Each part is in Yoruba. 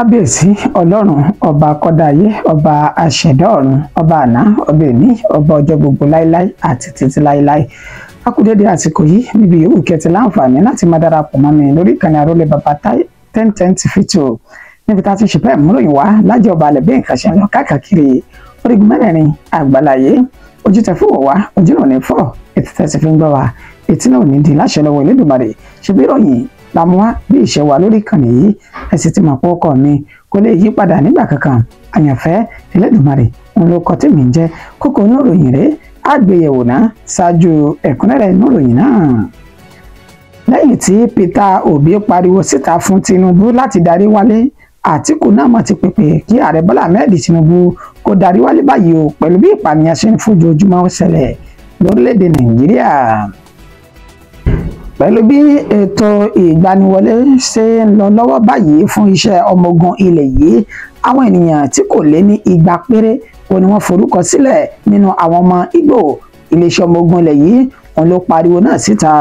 Kábíyèsí Ọlọ́run ọba kọ́dáyé ọba àṣẹ̀dá ọ̀run ọba àná ọba èní ọba ọjọ́ gbogbo láíláí àti títí láíláí. A kú dédé àsìkò yìí níbi yòówù kẹtì láǹfààní láti máa darapọ̀ mọ́ mi lórí ìkànnì Àrólé Baba 1010 TV níbi tá a ti ṣe bẹ́ẹ̀ múròyìn wá lájẹ́ ọba alẹ́ bí nǹkan ṣe ń lọ káàkiri orígun mẹ́rẹ̀ẹ̀rin àgbáláyé. Ojú tẹ fún wá ojú náà ní fọ́ ètò tẹ̀sí fi ń gbọ́ wa etí náà ní di láṣẹ lọ́wọ́ Elédùmarè ṣe bí ìròyìn lámúwá bí ìṣe wà lórí ìkànnì yìí ẹ sì ti mọ̀ pé ọkọ mi kò lè yí padà nígbà kankan. Àyànfẹ́ Elédùmarè òun ló kọ tí mi ń jẹ́ kókó inú ìròyìn rẹ̀ àgbéyẹ̀wò náà ṣáájú ẹ̀kúnrẹ́rẹ́ inú ìròyìn náà. Lẹ́yìn tí Peter Obi pariwo síta fún Tinubu láti darí wálé, Àtíkù náà mọ̀ ti pèpè kí ààrẹ Bọ́lá Ahmed Tinubu kó darí wálé báyìí o pẹ̀lú bí ìpànìyàn ṣe ń fojoojúmọ́ ṣẹlẹ̀ lórílẹ̀‐èdè Nàìjíríà. Pẹ̀lú bí ètò ìgbaniwọlé ṣe ń lọ lọ́wọ́ báyìí fún iṣẹ́ ọmọ ogun ilẹ̀ yìí, àwọn ènìyàn tí kò lé ní 200 péré wọn ni wọ́n forúkọ sílẹ̀ nínú àwọn ọmọ Ìgbò. Iléeṣẹ́ ọmọ ogun ilẹ̀ yìí wọn ló pariwo náà síta.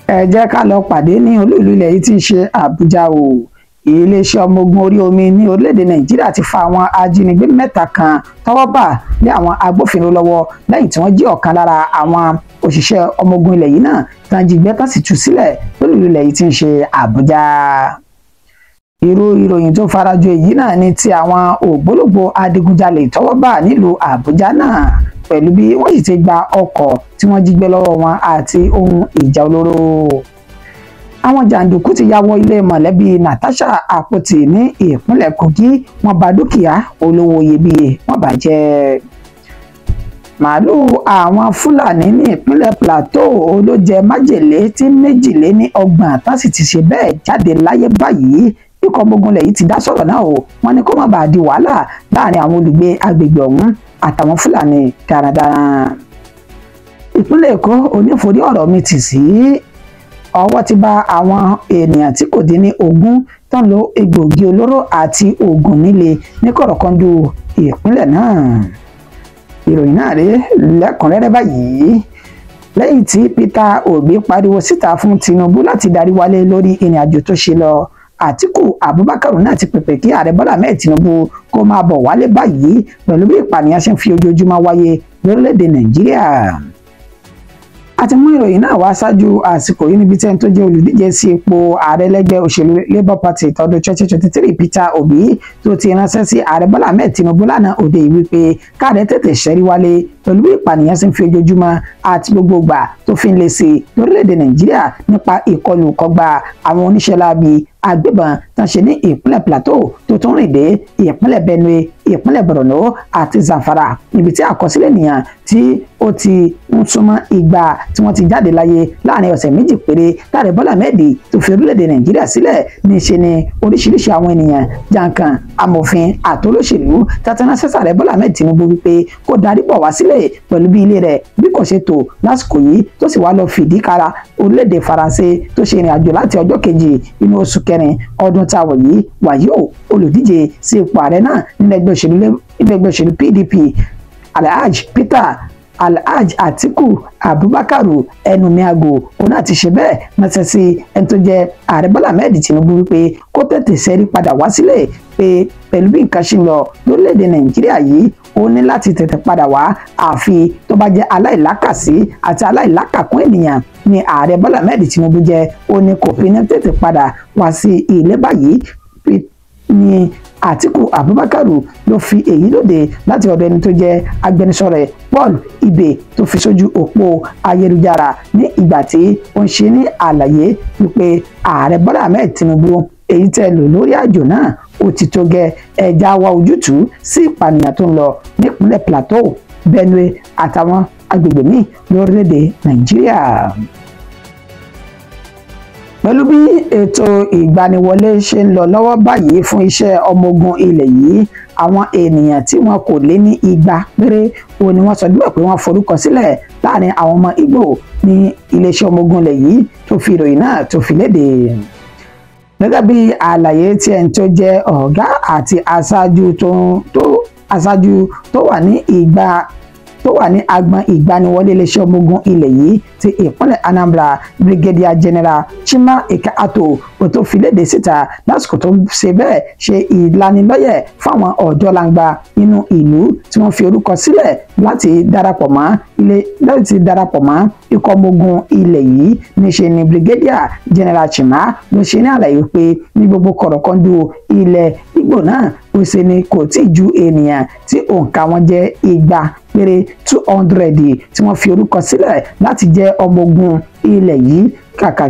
Ẹ jẹ́ ká lọ pàdé ní olú-ìlú ilẹ̀ yìí tí í ṣe Àbújá o. Iléeṣẹ́ ọmọ ogun orí omi ní orílẹ̀-èdè Nàìjíríà ti fa àwọn ajínigbé 3 kan tọ́wọ́ bà lé àwọn agbófinró lọ́wọ́ lẹ́yìn tí wọ́n jí ọ̀kan lára àwọn òṣìṣẹ́ ọmọ ogun ilẹ̀ yìí náà tán jí gbé tán sì tú sílẹ̀ lólùlú ilẹ̀ yìí tí ń ṣe Àbújá. Irú ìròyìn tó farajọ èyí náà ni ti àwọn ògbólógbòó adigunjalè tọ́wọ́ bà nílùú Àbújá náà pẹ̀lú bí wọ́n sì ti gba ọkọ̀ tí wọ́n jí gbé lọ́wọ́ wọn àti ohun ìjà olóró. Àwọn jàǹdùkú ti ya wọ ilé mọ̀lẹ́bí Natasha Akpoti ní ìpínlẹ̀ Kogi, wọ́n bà dúkìá olówó iyebíye wọ́n bàjẹ́. Màálùú àwọn Fúlàní ní ìpínlẹ̀ Plateau ló jẹ májèlé tí 32 tán sì ti ṣe bẹ́ẹ̀ jáde láyé báyìí. Ikọ̀ ọmọ ogun ilẹ̀ yìí ti dá sọ̀rọ̀ náà o, wọ́n ní kó má bàa di wàhálà láàrin àwọn olùgbé agbègbè ọ̀hún àtàwọn Fúlàní darandaran. Ìpínlẹ̀ Èkó oníforí ọ̀rọ̀ mi tì sí ọwọ́ ti bá àwọn ènìyàn tí kò dín ní 20 tán lo egbògi olóró àti oògùn líle ní kọ̀rọ̀kọ́ndù ìpínlẹ̀ náà. Ìròyìn náà rèé lẹ́kùnrẹ́rẹ́ báyìí. Lẹ́yìn tí Peter Obi pariwo síta fún Tinubu láti darí wálé lórí ìrìn àjò tó ṣe lọ, Àtíkù Abubakar náà ti pèpè kí ààrẹ Bọ́lá Ahmed Tinubu kó máa bọ̀ wálé báyìí pẹ̀lú bí ìpànìyàn ṣe ń fi ojoojúmọ́ wáyé lórílẹ̀‐èdè Nàìjíríà. A ti mú ìròyìn náà wá ṣáájú àsìkò yìí níbi tí ẹni tó jẹ́ olùdíje sí ipò ààrẹ lẹ́gbẹ́ òṣèlú Labour Party tọdún 2023 Peter Obi tó ti ránṣẹ́ sí ààrẹ Bọ́lá Ahmed Tinubu lánàá òde yìí wípé káàrẹ tètè ṣẹ́rí wálé pẹ̀lú bí ìpànìyàn ṣe ń fi ojoojúmọ́ àti gbogbo ìgbà tó fi ń lé sí lórílẹ̀‐èdè Nàìjíríà nípa ìkọlù kọgbà àwọn oníṣẹ́ láabi agbébọn tán ṣe ní ìpínlẹ̀ Plateau tó tún rìn dé ìpínlẹ̀ Benue, ìpínlẹ̀ Borno àti Zamfara níbi tí àkọsílẹ̀ ènìyàn tí ó ti ń súnmọ́ 200 tí wọ́n ti jáde láyé láàrin ọ̀sẹ̀ 2 péré láàrẹ Bọ́lá Ahmed tó fi orílẹ̀-èdè Nàìjíríà sílẹ̀ ní ṣe ni oríṣiríṣi àwọn ènìyàn jàǹkàn amòfin àtolóṣèlú tátánà sẹ́sàrẹ Bọ́lá Ahmed Tinubu wípé kó darí bọ̀ wá sílẹ̀ pẹ̀lú bí ilé rẹ̀ bí kò ṣe tò lásìkò yìí tó sì wá lọ fìdí kára orílẹ̀-èdè Faransé tó ṣe ìrìn àjò láti ọjọ́ kejì inú oṣù kẹrin ọdún táwọn yìí wàyí ò olùdíje sí ipò ààrẹ náà nínú ẹgbẹ́ òṣèlú PDP Alhaji Atiku Abubakar Enumiago òun náà ti ṣe bẹ́ẹ̀ ránṣẹ́ sí ẹni tó jẹ́ ààrẹ Bọ́lá Ahmed Tinubu wípé kó tètè ṣẹ́rí padà wá sílẹ̀ pé pẹ̀lú bí nǹkan ṣe ń lọ lórílẹ̀‐èdè Nàìjíríà yìí ó ní láti tètè padà wá àfi tó bá jẹ́ aláìlákàsí àti aláìlákàkún ènìyàn ni ààrẹ Bọ́lá Ahmed Tinubu jẹ́ ó ní kò fi ní tètè padà wá sí ilé báyìí ni Àtíkù Abubakar ló fi èyí lóde láti ọ̀dọ̀ ẹni tó jẹ́ agbẹnusọ rẹ̀ Paul Ibe tó fi sójú òpó ayélujára ní ìgbà tí ó ń ṣe ní àlàyé wípé ààrẹ Bọ́lá Ahmed Tinubu èyí tẹ́ lò lórí àjò náà ó ti tó gẹ́ ẹja wá ojútùú sí ìpànìyàn tó ń lọ nípínlẹ̀ Plateau, Benue àtàwọn agbègbè míì lórílẹ̀‐èdè Nàìjíríà. Pẹ̀lú bí ètò ìgbaniwọlé ṣe ń lọ lọ́wọ́ báyìí fún iṣẹ́ ọmọ ogun ilẹ̀ yìí, àwọn ènìyàn tí wọn kò lé ní 200 péré òun ni wọ́n sọ dípò pé wọ́n forúkọ sílẹ̀ láàrin àwọn ọmọ Ìgbò ní iléeṣẹ́ ọmọ ogun ilẹ̀ yìí tó fi ìròyìn náà tó fi léde. Gẹ́gẹ́ bí àlàyé tí ẹni tó jẹ́ ọ̀gá àti aṣáájú tó wà ní tó wà ní agbọn ìgbaniwọlé iléeṣẹ́ ọmọ ogun ilẹ̀ yìí ti ìpínlẹ̀ Anambra Brigadier General Chima Ikeato tó fi léde síta lásìkò tó ń ṣe bẹ́ẹ̀ ṣe ìlanilọ́yẹ̀ fáwọn ọ̀dọ́langba nínú ìlú tí wọ́n fi orúkọ sílẹ̀ láti darapọ̀ mọ́ ikọ̀ ọmọ ogun ilẹ̀ yìí. Níṣe ni Brigadier General Chima ló ṣe ní àlàyé pé ní gbogbo kọ̀rọ̀kọ́ndù ilẹ̀ Ìgbò náà ó ṣe ni kò tí ì ju ènìyàn tí òǹkà wọn jẹ́ 200 péré 200 tí wọ́n fi orúkọ sílẹ̀ láti jẹ́ ọmọ ogun ilẹ̀ yìí kàkà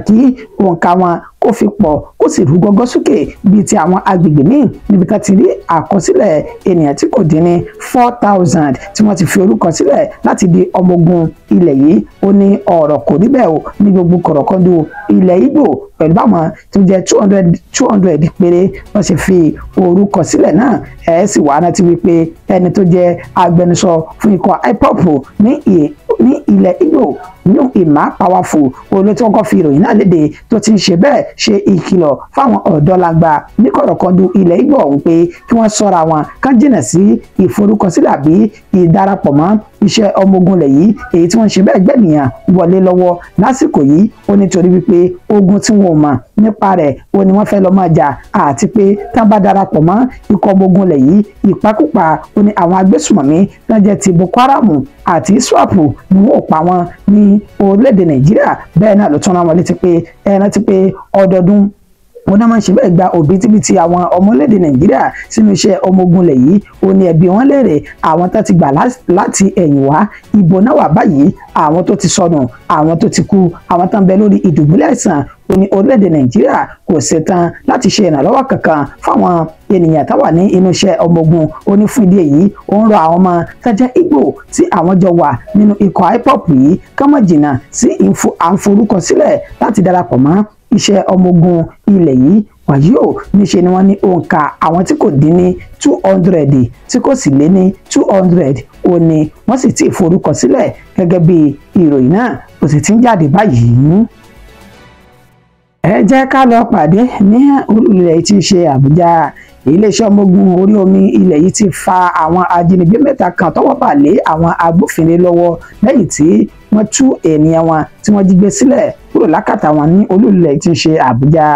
kí òǹkà wọn kó fi pọ̀ kó sì rú gọ́gọ́ sókè bíi ti àwọn agbègbè míì níbi tá ti rí àkọsílẹ̀ ènìyàn tí kò dín ní 4000 tí wọ́n ti fi orúkọ sílẹ̀ láti di ọmọ ogun ilẹ̀ yìí. Ó ní ọ̀rọ̀ kò rí bẹ́ẹ̀ o ní gbogbo kọ̀rọ̀kọ́ndù ilẹ̀ Ìgbò pẹ̀lú báwọn tó jẹ́ 200 péré wọ́n sì fi orúkọ sílẹ̀ náà. Ẹ̀ sì wá rántí wípé ẹni tó jẹ́ agbẹnusọ fún ikọ̀ IPOB ní ilẹ̀ Ìgbò new Emma Powerful olóòtú ọkọ̀ fi ìròyìn náà léde tó ti ń ṣe bẹ́ẹ̀ ṣe ìkìlọ̀ fáwọn ọ̀dọ́langba ní kọ̀rọ̀kọ́ndù ilẹ̀ Ìgbò ọ̀hún pé kí wọ́n ṣọ́ra wọn kán jìnà sí ìforúkọsílẹ̀ àbí ìdarapọ̀ mọ́ iṣẹ́ ọmọ ogun ilẹ̀ yìí èyí tí wọ́n ń ṣe bẹ́ẹ̀ gbẹ̀nìyàn wọlé lọ́wọ́ lásìkò yìí. Ó nítorí wípé ogun tí wọn ò mọ̀ nípa rẹ̀ ó ní wọ́n fẹ́ lọ máa jà àti pé tá bá darapọ̀ mọ́ ikọ̀ ọmọ ogun ilẹ̀ yìí ìpakúpa ó ní àwọn agbésùmọ̀mí tó jẹ́ ti Boko Haram àti ISWAP ni wọ́n ò pa wọn ní orílẹ̀-èdè Nàìjíríà. Bẹ́ẹ̀ náà ló tún rán wọn létí pé rántí pé ọdọọdún wọn náà máa ń ṣe bẹ́ẹ̀ gba òbítíbitì àwọn ọmọlédè Nàìjíríà sínú iṣẹ́ ọmọ ogun ilẹ̀ yìí. Ó ní ẹbí wọn léèrè àwọn tó ti gbà láti ẹ̀yìn wá ibo náà wà báyìí, àwọn tó ti sọnù, àwọn tó ti kú, àwọn tó ń bẹ lórí ìdùbúlẹ̀ àìsàn. Ó ní orílẹ̀-èdè Nàìjíríà kò ṣetán láti ṣe ìrànlọ́wọ́ kankan fáwọn ènìyàn tó wà ní inú iṣẹ́ ọmọ ogun. Ó ní fún ìdí èyí ó ń rọ àwọn ọmọ tó jẹ́ Ìgbò tí àwọn jọ wà nínú ikọ̀ IPOB yìí ká má jìnnà sí àǹforúkọsílẹ̀ láti darapọ̀ mọ́ iṣẹ́ ọmọ ogun ilẹ̀ yìí. Wàyí o níṣe ni wọ́n ní òǹkà àwọn tí kò dín ní 200 tí kò sì lé ní 200 ó ní wọ́n sì ti forúkọ sílẹ̀ gẹ́gẹ́ bí ìròyìn náà ó sì ti ń jáde báyìí. Ẹ jẹ́ ká lọ pàdé ní olú-ilẹ̀ tí í ṣe Àbújá. Iléeṣẹ́ ọmọ ogun orí omi ilẹ̀ yìí ti fa àwọn ajínigbé mẹ́ta kan tọ́wọ́ bà lé àwọn agbófinró lọ́wọ́ lẹ́yìn tí wọ́n tú ènìyàn wọn tí wọ́n jí gbé sílẹ̀ kúrò lákàtà wọn ní olú-ilẹ̀ tí í ṣe Àbújá.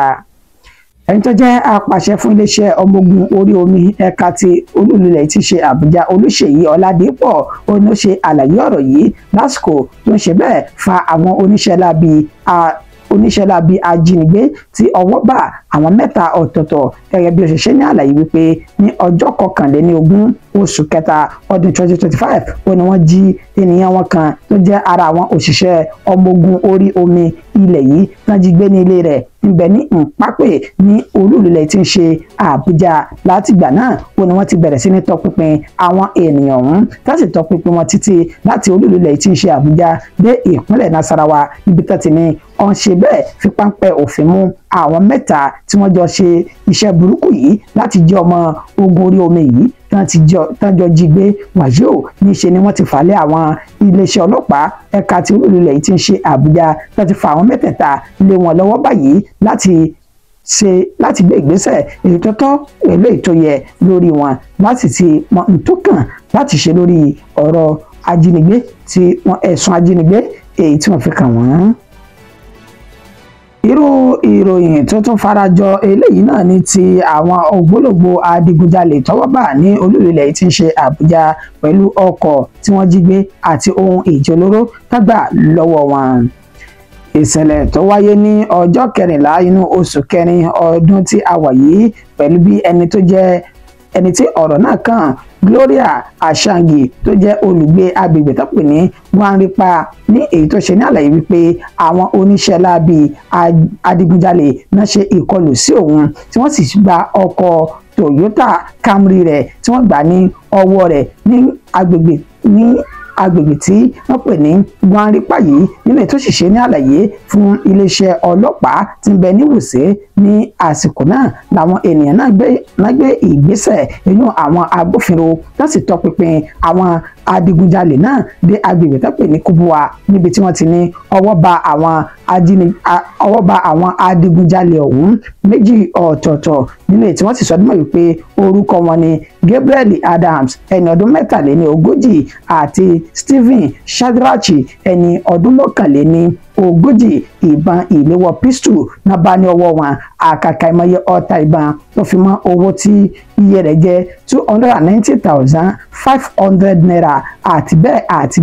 Ẹni tó jẹ́ apàṣẹ fún iléeṣẹ́ ọmọ ogun orí omi ẹ̀ka ti olú-ilẹ̀ tí í ṣe Àbújá Olúṣèyí Ọládépọ̀ ó ní ó ṣe àlàyé ọ̀rọ̀ yìí lásìkò tó ń ṣe bẹ́ẹ̀ fa àwọn oníṣẹ́ láabi ajínigbé tí ọwọ́ bá àwọn mẹ́ta ọ̀tọ̀ọ̀tọ̀ gẹ́gẹ́ bí ó ṣe ṣe ní àlàyé wípé ní ọjọ́ 21 oṣù kẹta ọdún 2025 ó ní wọ́n jí ènìyàn wọn kan tó jẹ́ ara àwọn òṣìṣẹ́ ọmọ ogun orí omi ilẹ̀ yìí tán jí gbé ní ilé rẹ̀ níbẹ̀ ní Mpape ní olú-ilẹ̀ tí ń ṣe Àbújá. Látìgbà náà ó ní wọ́n ti bẹ̀rẹ̀ sí ní tọpinpin àwọn ènìyàn ọ̀hún láti tọpinpin wọn títí láti olú-ilẹ̀ tí ń ṣe Àbújá dé ìpínlẹ̀ Nasarawa níbi tó ti ní ọ̀n ṣe bẹ́ẹ̀ fi páńpẹ́ òfin mú àwọn mẹ́ta tí wọ́n jọ ṣe iṣẹ́ burúkú yìí láti jẹ́ ọmọ ogun orí omi yìí tán jọ jí gbé. Wàyí o níṣe ni wọ́n ti fà lé àwọn iléeṣẹ́ ọlọ́pàá ẹ̀ka tí olú-ilẹ̀ tí ń ṣe Àbújá tó ti fa àwọn mẹ́tẹ̀ẹ̀ta lé wọn lọ́wọ́ báyìí láti gbé ìgbésẹ̀ èyí tó tọ́ pẹ̀lú èyí tó yẹ lórí wọn láti ti mọ ntòkàn láti ṣe lórí ọ̀rọ̀ ajínigbé tí wọ́n ẹ̀sùn ajínigbé èyí tí wọ́n fi kàn wọ́n. Irú ìròyìn tó tún farajọ eléyìí náà ní ti àwọn ògbólógbò adigunjalè tọ́wọ́ bà ní olú-ilẹ̀ tí ń ṣe Àbújá pẹ̀lú ọkọ̀ tí wọ́n jí gbé àti ohun ìjà olóró tágbà lọ́wọ́ wọn. Ìṣẹ̀lẹ̀ tó wáyé ní ọjọ́ 14 inú oṣù kẹrin ọdún tí a wà yìí pẹ̀lú bí ẹni tí ọ̀rọ̀ náà kàn Gloria Ashangi tó jẹ́ olùgbé agbègbè tó pè ní Gwanripa ní èyí tó ṣe ní àlàyé wípé àwọn oníṣẹ́ láabi adigunjalè náà ṣe ìkọlù sí òun tí wọ́n sì gba ọkọ̀ Toyota Camry rẹ̀ tí wọ́n gbà ní ọwọ́ rẹ̀ ní agbègbè tí wọ́n pè ní Gwanripa yìí nínú ètò ṣiṣẹ́ ní àlàyé fún iléeṣẹ́ ọlọ́pàá tí ń bẹ ní Wùsé ní àsìkò náà làwọn ènìyàn náà gbé ìgbésẹ̀ inú àwọn agbófinró láti tọpinpin àwọn adigunjalè náà dé agbègbè tó pè ní Kubwa níbi tí wọ́n ti ní ọwọ́ bá àwọn adigunjalè ọ̀hún méjì ọ̀tọ̀ọ̀tọ̀ nínú èyí tí wọ́n sì sọ dímọ̀ wípé orúkọ wọn ni Gabriel Adams ẹni ọdún 43 àti Stephen Shadrachi ẹni ọdún 41 ìbọn ìléwọ́ pistol náà bá ní ọwọ́ wọn àkàkà ìmọye ọta ìbọn tó fi mọ́ owó tí iye rẹ̀ jẹ́ 290,500 naira àti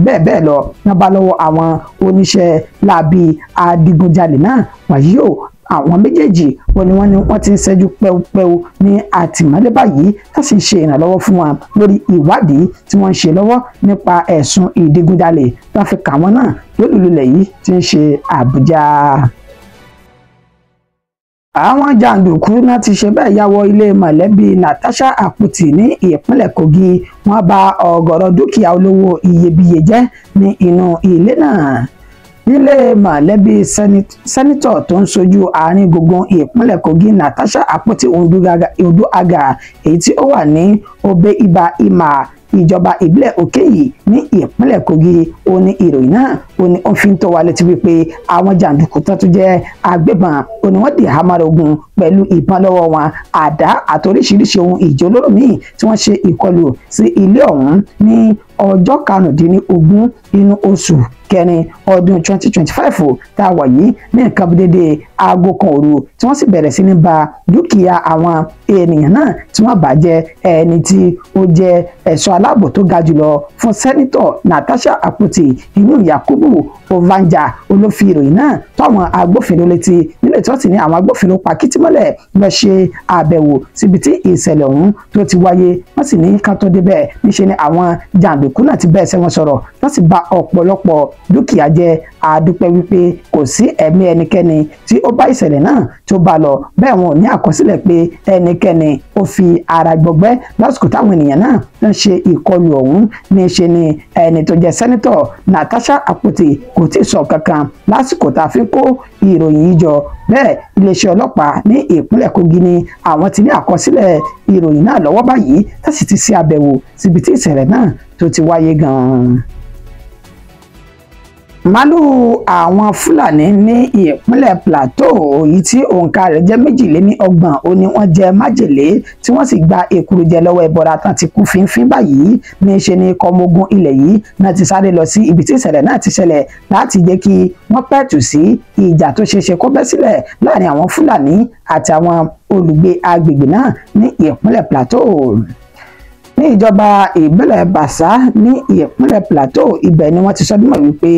bẹ́ẹ̀ lọ náà bá lọ́wọ́ àwọn oníṣẹ́ láabi adigunjalè náà wàyí o àwọn méjèèjì wọ́n ti ń ṣẹ́jú pẹ́upẹ́u ní àtìmọ́lé báyìí tá sì ń ṣe ìrànlọ́wọ́ fún wọn lórí ìwádìí tí wọ́n ń ṣe lọ́wọ́ nípa ẹ̀sùn ìdigunjalè tó fi kà wọ́n náà lólùlulẹ̀ yìí tí ń ṣe Àbújá. Àwọn jàǹdùkú náà ti ṣe bẹ́ẹ̀ ya wọ ilé mọ̀lẹ́bí Natasha Akpoti ní ìpínlẹ̀ Kogi wọ́n bà ọ̀gọ̀rọ̀ dúkìá olówó iyebíye jẹ́ ní inú ilé náà. Nílé mọ̀lẹ́bí sẹ́nitọ̀ tó ń ṣojú àárín gbùngbùn ìpínlẹ̀ Kogi Natasha Akpoti Oduaga èyí tí ó wà ní Obe-Iba-Ima ìjọba ìbílẹ̀ Òkèyí ní ìpínlẹ̀ Kogi ó ní ìròyìn náà ó ní ó fi ń tó wa létí wípé àwọn jàǹdùkú tó tún jẹ́ agbébọn ó ní wọ́n dì hámọ́ra ogun pẹ̀lú ìbọn lọ́wọ́ wọn àdá àti oríṣiríṣi ohun ìjà olóró míì tí wọ́n ṣe ìkọlù sí ilé ọ̀hún ní ọjọ́ 15 inú oṣù kẹrin ọdún 2025 tá a wà yìí ní nǹkan bí dédé aago kan òru tí wọ́n sì bẹ̀rẹ̀ sí ní ba dúkìá àwọn ènìyàn náà tí wọ́n bàjẹ́ ẹni tí ó jẹ́ ẹ̀ṣọ́ aláàbò tó ga jùlọ fún sẹ́nitọ̀ Natasha Akpoti inú Yakubu Ovanja olófin ìròyìn náà tó àwọn agbófinró létí nílé tí wọ́n sì ní àwọn agbófinró pa kìtìmọ́lẹ̀ lọ ṣe àbẹ̀wò síbi tí ìṣẹ̀lẹ̀ ọ̀hún tó ti wáyé wọ́n sì ní ká tó débẹ̀ níṣe ni àwọn jàǹdùkú náà ti bẹ́ẹ̀ sẹ́ wọn sọ̀rọ̀ wọ́n sì bà ọ̀pọ̀lọpọ̀ dúkìá jẹ́ àdúpẹ́ wípé kò sí ẹ̀mí ẹnikẹ́ni tí ó bá ìṣẹ̀lẹ̀ náà tó bá lọ bẹ́ẹ̀ wọn ò ní àkọsílẹ̀ pé ẹnikẹ́ni ó fi ara gbọgbẹ́ lásìkò táwọn ènìyàn náà ń ṣe ìkọlù ọ̀hún ní ṣe ni ẹni tó jẹ́ sẹ́nitọ̀ Natasha Akpoti kò tí ì sọ kankan lásìkò tá a fi kó ìròyìn yìí jọ bẹ́ẹ̀ iléeṣẹ́ ọlọ́pàá ní ìpínlẹ̀ Kogi ni àwọn ti ní àkọsílẹ̀ ìròyìn náà lọ́wọ́ báyìí tá sì ti ṣe àbẹ̀wò síbi tí ìṣẹ̀lẹ̀ náà tó ti wáyé gan-an. Màlúù àwọn Fúlàní ní ìpínlẹ̀ Plateau èyí tí òǹkà rẹ̀ jẹ́ 32 ó ní wọ́n jẹ májèlé tí wọ́n sì gba èkuru jẹ lọ́wọ́ ẹbọra tán ti kú fínfín báyìí ní ṣe ni ọmọ ogun ilẹ̀ yìí náà ti sáré lọ sí ibi tí ìṣẹ̀lẹ̀ náà ti ṣẹlẹ̀ láti jẹ́ kí wọ́n pẹ̀tù sí ìjà tó ṣeéṣe kó bẹ́ sílẹ̀ láàrin àwọn Fúlàní àti àwọn olùgbé agbègbè náà ní ìpínlẹ̀ Plateau. Ní ìjọba ìbílẹ̀ Bàṣá ní ìpínlẹ̀ Plateau ibẹ̀ ni wọ́n ti sọ dímọ̀ wípé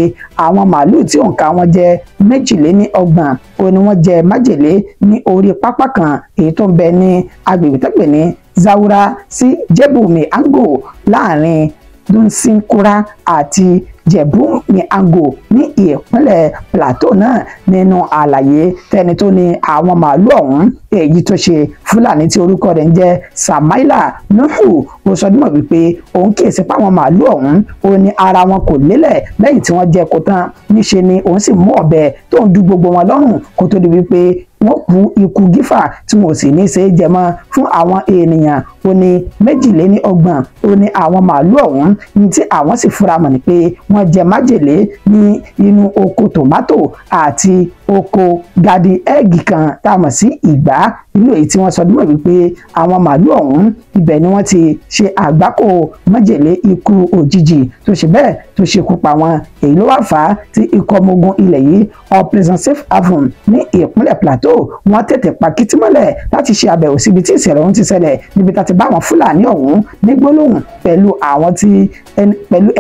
àwọn màálùú tí òǹkà wọn jẹ́ 32 ó ní wọ́n jẹ májèlé ní orí pápá kan èyí tó ń bẹ ní agbègbè tó pè ní Zaura sí Jebu-Miango láàrin Dunsinkura àti Jebu-Miango ní ìpínlẹ̀ Plateau náà nínú àlàyé tẹni tó ní àwọn màálùú ọ̀hún èyí tó ṣe Fúlàní tí orúkọ rẹ̀ ń jẹ́ Samaila Nuhu ó sọ dímọ̀ wípé òun kíyèsí pé àwọn màálùú ọ̀hún ó ní ara wọn kò lélẹ̀ lẹ́yìn tí wọ́n jẹ kó tán níṣe ni òun sì mú ọ̀bẹ tó ń du gbogbo wọn lọ́rùn kó tó di wípé wọ́n kú ikú gífà tí wọn ò sì ní í ṣe é jẹ mọ́ fún àwọn ènìyàn ó ní 32 ó ní àwọn màálùú ọ̀hún ní tí àwọn sì fura mọ̀ ní pé wọ́n jẹ májèlé ní inú oko tòmátò àti oko gadi ẹ́ẹ̀gì kan tá a mọ̀ sí ìgbá nínú èyí tí wọ́n sọ dímọ̀ wípé àwọn màálùú ọ̀hún ibẹ̀ ni wọ́n ti ṣe àgbákò májèlé ikú òjijì tó ṣe bẹ́ẹ̀ tó ṣekú pa wọn èyí ló wá fà á tí ikọ̀ ọmọ ogun ilẹ̀ yìí Operation Safe Haven ní ìpínlẹ̀ Plateau wọ́n tètè pa kìtìmọ́lẹ̀ láti ṣe àbẹ̀wò síbi tí ìṣẹ̀lẹ̀ ọ̀hún ti ṣẹlẹ̀ níbi tá ti bá àwọn Fúlàní ọ̀hún ní gbólóhùn pẹ̀lú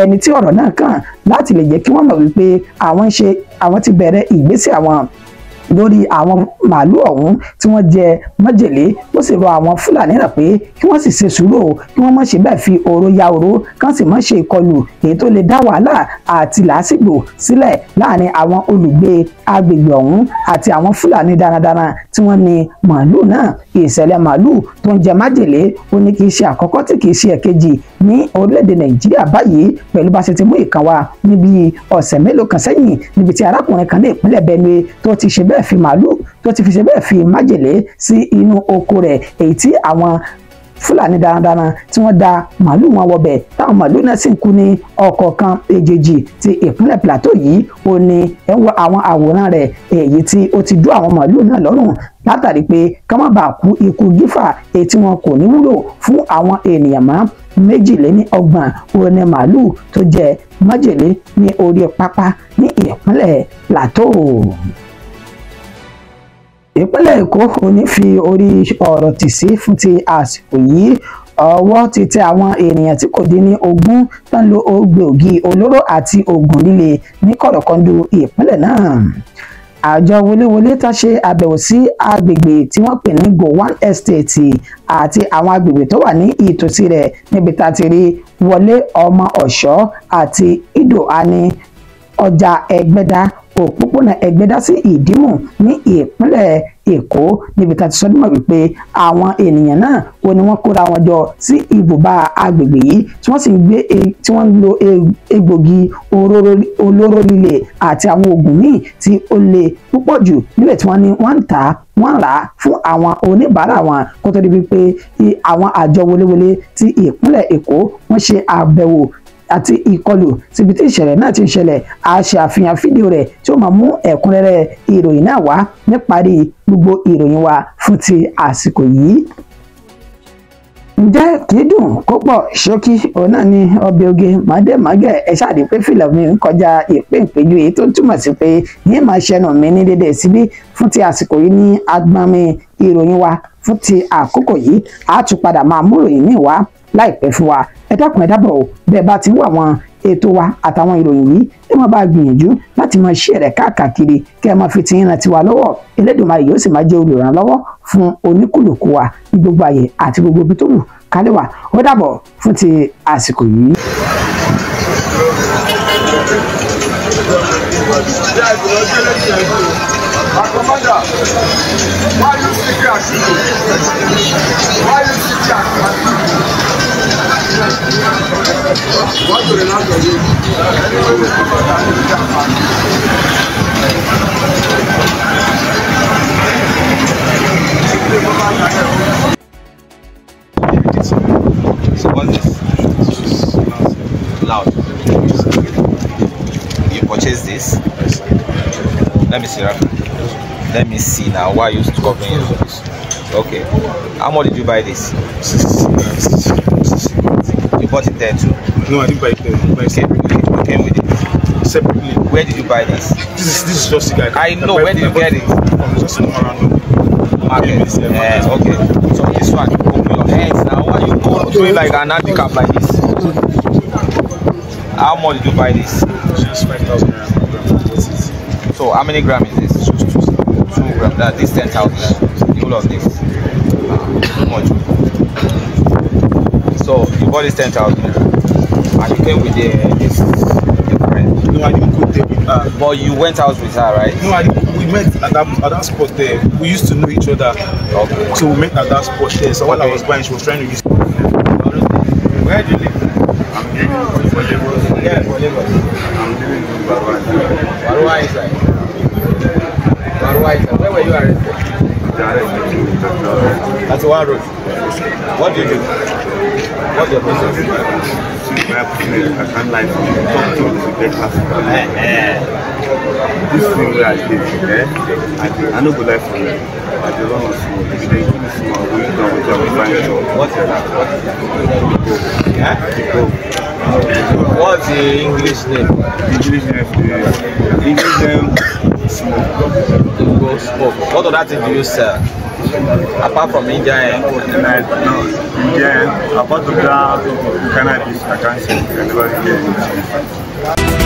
ẹni tí ọ̀rọ̀ náà kàn láti lè jẹ́ kí wọ́n mọ̀ wípé àwọn ti bẹ̀rẹ̀ ìgbésẹ̀ àwọn lórí àwọn màálùú ọ̀hún tí wọ́n jẹ májèlé ó sì rọ àwọn Fúlàní náà pé kí wọ́n sì ṣe sùúrù kí wọ́n má ṣe bẹ́ẹ̀ fi oró ya oró kán sì má ṣe ìkọlù èyí tó lè dá wàhálà àti làásìgbò sílẹ̀ láàrin àwọn olùgbé agbègbè ọ̀hún àti àwọn Fúlàní darandaran tí wọ́n ní màálùú náà ìṣẹ̀lẹ̀ màálùú tó ń jẹ májèlé ó ní kì í ṣe àkọ́kọ́ tí kì í ṣe ẹ̀kejì ní orílẹ̀-èdè Nàìjíríà báyìí pẹ̀lú bá ṣe ti mú ìkan wá níbi ọ̀sẹ̀ mélòó kan sẹ́yìn níbi tí arákùnrin kan ní ìpínlẹ̀ Benue tó ti ṣe bẹ́ẹ̀ fi màálùú tó ti fi ṣe bẹ́ẹ̀ fi májèlé sí inú oko rẹ̀ èyí tí àwọn Fúlàní darandaran tí wọ́n da màálù wọn wọbẹ̀ táwọn màálù náà sì ń kú ní ọ̀kọ̀ọ̀kan èjèèjì ti ìpínlẹ̀ Plateau yìí. Ó ní ẹ ń wo àwọn àwòrán rẹ̀ èyí tí ó ti dú àwọn màálù náà lọ́rùn látàrí pé ká má bàa kú ikú gífà èyí tí wọn kò ní wúlò fún àwọn ènìyàn mọ́. 32 òun ni màálù tó jẹ májèlé ní orí pápá ní ìpínlẹ̀ Plateau. Ìpínlẹ̀ Èkó ò ní fi orí ọ̀rọ̀ tì sí fún ti àsìkò yìí. Ọwọ́ ti tẹ àwọn ènìyàn tí kò dín ní 20 tó ń lo egbòogi olóró àti oògùn líle ní kọ̀rọ̀kọ̀ndù ìpínlẹ̀ náà. Àjọ wọléwọlé tá ṣe àbẹ̀wò sí agbègbè tí wọ́n pè ní Gowon Estate àti àwọn agbègbè tó wà ní ìtòsí rẹ̀ níbi tá ti rí Wọlé ọmọ Ọ̀ṣọ́ àti Ido Ani ọjà Ẹgbẹ́dá òpópónà Ẹgbẹ́dá sí Ìdímù ní ìpínlẹ̀ Èkó níbi tá ti sọ dímọ̀ wípé àwọn ènìyàn náà ni wọ́n kóra wọn jọ sí ibùba agbègbè yìí tí wọ́n sì ń gbé tí wọ́n ń lo egbògi olóró líle àti àwọn oògùn míì tí ó le púpọ̀ jù níbẹ̀ tí wọ́n ní wọ́n ń tà wọ́n rà á fún àwọn oníbàárà wọn kó tó di wípé àwọn àjọ wọléwọlé ti ìpínlẹ̀ Èkó wọ́n ṣe àbẹ̀wò àti ìkọlù síbi tí ìṣẹ̀lẹ̀ náà ti ń ṣẹlẹ̀. A ṣe àfihàn fídíò rẹ̀ tí ó máa mú ẹ̀kúnrẹ́rẹ́ ìròyìn náà wá níparí gbogbo ìròyìn wa fún ti àsìkò yìí. Ǹjẹ́ kì í dùn kó pọ̀ ṣókí òun náà ni ọbẹ̀ oge màdẹ́màgẹ̀ ẹ ṣáàdì pé fìlà mi ń kọjá ìpéǹpéjú èyí tó túmọ̀ sí pé yín máa ṣẹnu mi ní dédé síbí fún ti àsìkò yìí ní agbami ìròyìn wa fún ti àkókò yìí. A tún padà máa mú ìròyìn míì wá láìpẹ́ fún wa. Ẹ dákun ẹ dábọ̀ bẹ́ẹ̀ bá ti ń wà wọn ètò wa àtàwọn ìròyìn yìí ẹ máa bá gbìyànjú láti máa share rẹ̀ káàkiri kí ẹ máa fi ti ìrántí wa lọ́wọ́. Elédùmarè yóò sì máa jẹ́ olùrànlọ́wọ́ fún oníkùlùkù wa ní gbogbo àyè àti gbogbo ibi tó wù kálẹ̀ wà. Ó dàbọ̀ fún ti àsìkò yìí. So what's this? Loud. You purchased this? Let me see, right? Let me see now. Why are you covering it? Okay. How much did you buy this? 60. You bought it there too? No, I didn't buy it there. You came with it? Separately. Where did you buy this? This is just a guy. I know. Where did you get it? From just around Market. Yeah, okay. So this one, open your hands now. Why are you doing like an handicap like this? How much did you buy this? Just 5,000 grams. So how many grams is this? 2 grams. That this 10,000. The whole of this. Too much. So you bought this 10,000 and you came with this friend. No, I didn't go there with her. But you went out with her, right? No, we met at that spot there. We used to know each other. Okay. So we met at that spot there. So while I was buying, she was trying to use. Where do you live? I'm living for Lagos. Yeah, for Lagos. I'm living in Barua. Barua is right. Barua is right. Where were you arrested? That's one road. What do you do? What's your business? I can't lie to you. Talk to you to get this thing where I live, I know good life for you. I don't want to see you. If they do this small, we don't want to find you. What's your name? What's the English name? English name Smoke. What other thing do you sell? Apart from India no, India, apart from that, cannabis, I can't say. I never get anything.